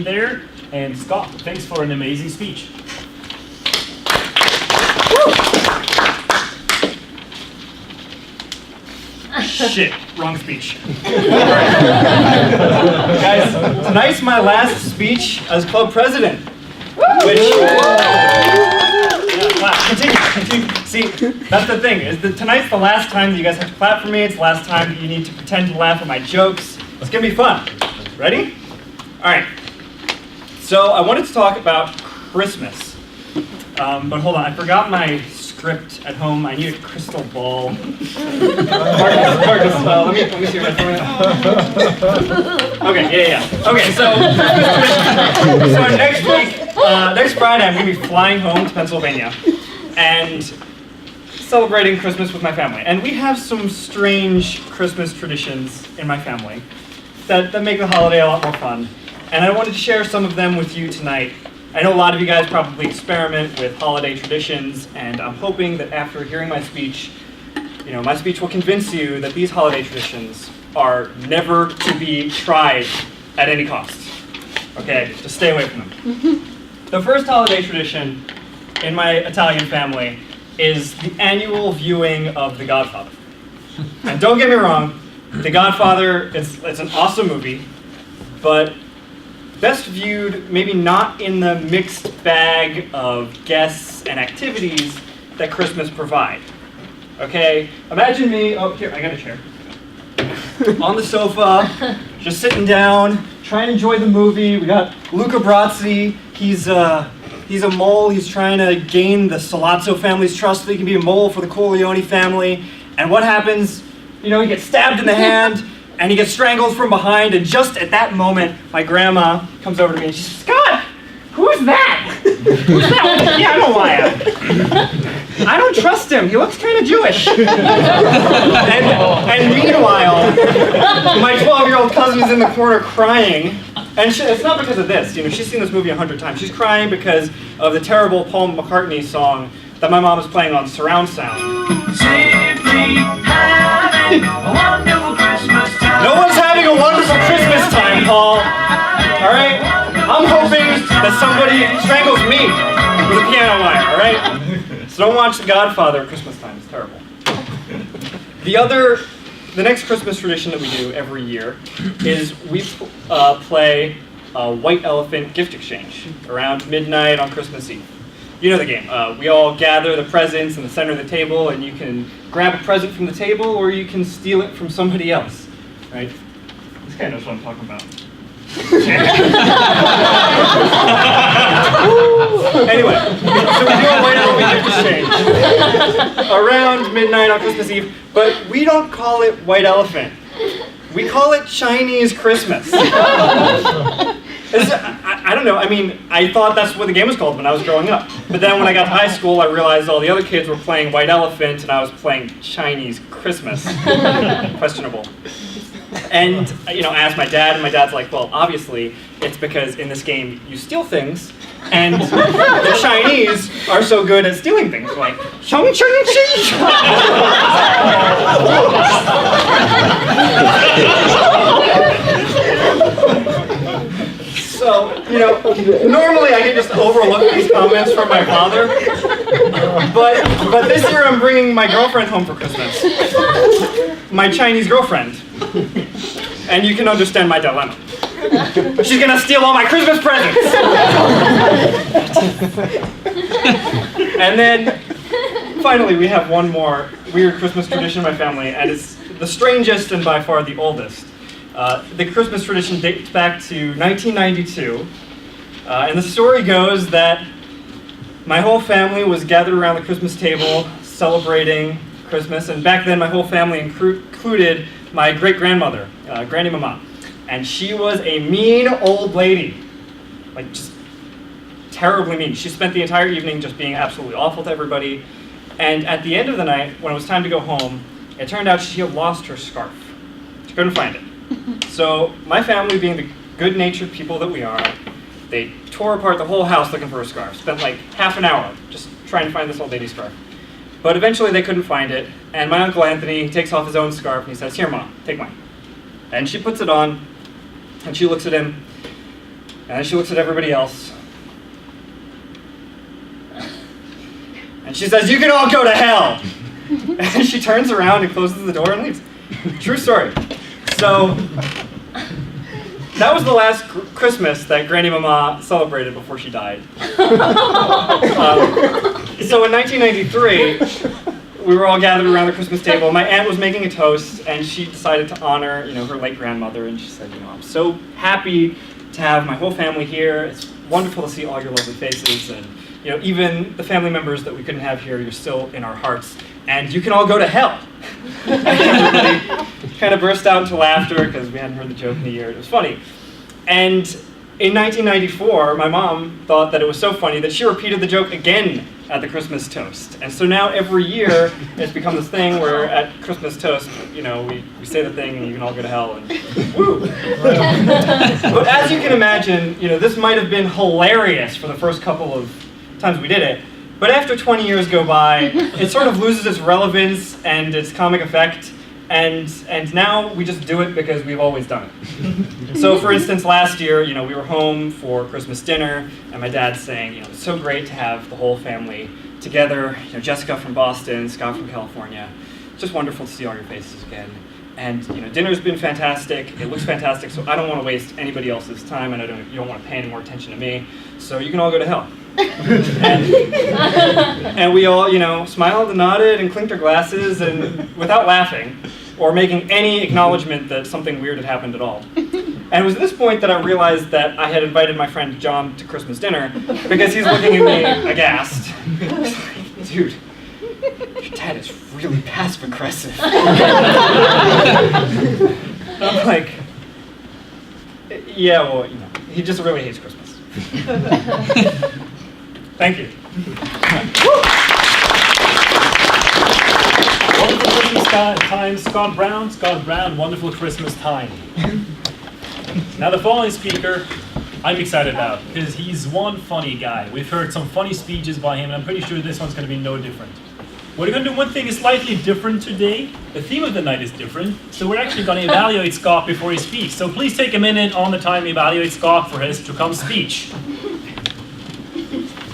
there. And Scott, thanks for an amazing speech. Shit, wrong speech. Guys, tonight's my last speech as club president. Which, continue. See, that's the thing, is that tonight's the last time that you guys have to clap for me. It's the last time that you need to pretend to laugh at my jokes. It's gonna be fun. Ready? All right. So I wanted to talk about Christmas. But hold on, I forgot my script at home. I need a crystal ball. Marcus, let me see your head. Okay, yeah. Okay, so next week, next Friday, I'm going to be flying home to Pennsylvania and celebrating Christmas with my family. And we have some strange Christmas traditions in my family that make the holiday a lot more fun. And I wanted to share some of them with you tonight. I know a lot of you guys probably experiment with holiday traditions, and I'm hoping that after hearing my speech, my speech will convince you that these holiday traditions are never to be tried at any cost. Okay, just stay away from them. The first holiday tradition in my Italian family is the annual viewing of The Godfather. And don't get me wrong, The Godfather, it's an awesome movie, but best viewed maybe not in the mixed bag of guests and activities that Christmas provide. Okay, imagine me, oh here, I got a chair. On the sofa, just sitting down, trying to enjoy the movie. We got Luca Brasi, he's a mole, he's trying to gain the Salazzo family's trust so he can be a mole for the Corleone family. And what happens? He gets stabbed in the hand, and he gets strangled from behind, and just at that moment, my grandma comes over to me and she says, "Scott, who's that? Who's that? Yeah, I know why. I don't trust him. He looks kind of Jewish." and meanwhile, my 12-year-old cousin is in the corner crying. And it's not because of this. She's seen this movie 100 times. She's crying because of the terrible Paul McCartney song that my mom is playing on surround sound. Simply having a wonderful Christmas time. No one's having a wonderful Christmas time, Paul. All right? I'm hoping that somebody strangles me with a piano wire, all right? So don't watch The Godfather at Christmas time. It's terrible. The next Christmas tradition that we do every year is we play a white elephant gift exchange around midnight on Christmas Eve. You know the game. We all gather the presents in the center of the table, and you can grab a present from the table, or you can steal it from somebody else, right? This guy knows what I'm talking about. Anyway, so we do a white elephant gift exchange around midnight on Christmas Eve, but we don't call it white elephant. We call it Chinese Christmas. I don't know, I thought that's what the game was called when I was growing up. But then when I got to high school, I realized all the other kids were playing white elephant and I was playing Chinese Christmas. Questionable. And, I asked my dad, and my dad's like, well, obviously, it's because in this game you steal things, and the Chinese are so good at stealing things, like, chung chung chi. So, normally I can just overlook these comments from my father, but this year I'm bringing my girlfriend home for Christmas. My Chinese girlfriend. And you can understand my dilemma. She's gonna steal all my Christmas presents! And then, finally, we have one more weird Christmas tradition in my family, and it's the strangest and by far the oldest. The Christmas tradition dates back to 1992, and the story goes that my whole family was gathered around the Christmas table celebrating Christmas, and back then my whole family included my great-grandmother, Granny Mama, and she was a mean old lady, like just terribly mean. She spent the entire evening just being absolutely awful to everybody, and at the end of the night, when it was time to go home, it turned out she had lost her scarf. She couldn't find it. So my family, being the good-natured people that we are, they tore apart the whole house looking for her scarf. Spent like half an hour just trying to find this old lady's scarf. But eventually they couldn't find it, and my Uncle Anthony takes off his own scarf and he says, "Here, Mom, take mine." And she puts it on, and she looks at him, And then she looks at everybody else. And she says, "You can all go to hell." And she turns around and closes the door and leaves. True story. So that was the last Christmas that Granny Mama celebrated before she died. So in 1993, we were all gathered around the Christmas table. My aunt was making a toast, and she decided to honor, her late grandmother. And she said, "I'm so happy to have my whole family here. It's wonderful to see all your lovely faces, and even the family members that we couldn't have here, you're still in our hearts. And you can all go to hell." And everybody kind of burst out into laughter because we hadn't heard the joke in a year. It was funny. And in 1994, my mom thought that it was so funny that she repeated the joke again at the Christmas toast. And so now every year it's become this thing where at Christmas toast, we say the thing and you can all go to hell and woo. But as you can imagine, this might have been hilarious for the first couple of times we did it. But after 20 years go by, it sort of loses its relevance and its comic effect, and now we just do it because we've always done it. So for instance, last year, we were home for Christmas dinner, and my dad's saying, it's so great to have the whole family together, Jessica from Boston, Scott from California. It's just wonderful to see all your faces again. And dinner's been fantastic, it looks fantastic, so I don't want to waste anybody else's time, and you don't want to pay any more attention to me, so you can all go to hell. and we all, smiled and nodded and clinked our glasses and without laughing or making any acknowledgement that something weird had happened at all. And it was at this point that I realized that I had invited my friend John to Christmas dinner because he's looking at me aghast. He's like, "Dude, your dad is really passive-aggressive." I'm like, "Yeah, well, he just really hates Christmas." Thank you. Wonderful Christmas time, Scott Brown. Scott Brown, wonderful Christmas time. Now the following speaker, I'm excited about, because he's one funny guy. We've heard some funny speeches by him, and I'm pretty sure this one's going to be no different. We're going to do one thing is slightly different today. The theme of the night is different, so we're actually going to evaluate Scott before he speaks. So please take a minute on the time to evaluate Scott for his to-come speech.